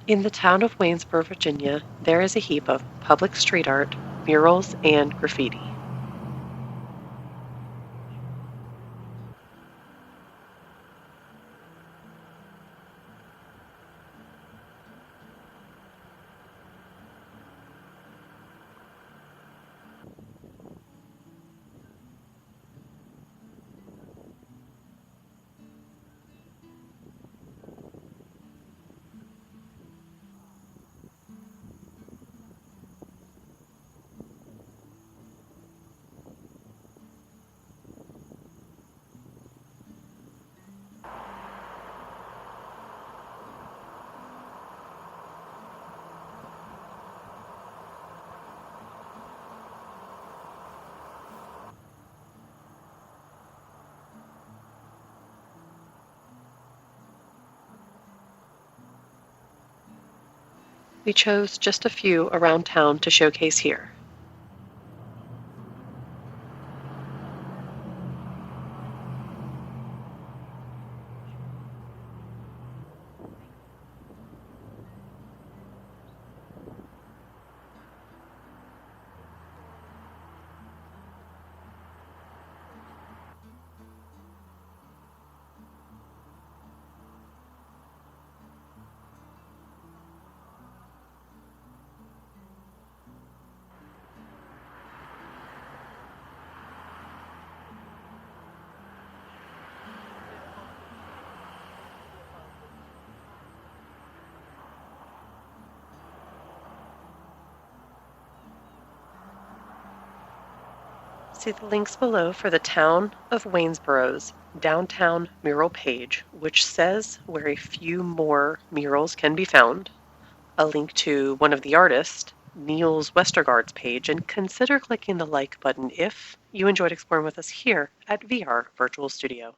In the town of Waynesboro, Virginia, there is a heap of public street art, murals, and graffiti. We chose just a few around town to showcase here. See the links below for the Town of Waynesboro's downtown mural page, which says where a few more murals can be found, a link to one of the artists, Niels Westergaard's page, and consider clicking the like button if you enjoyed exploring with us here at VR Virtual Studio.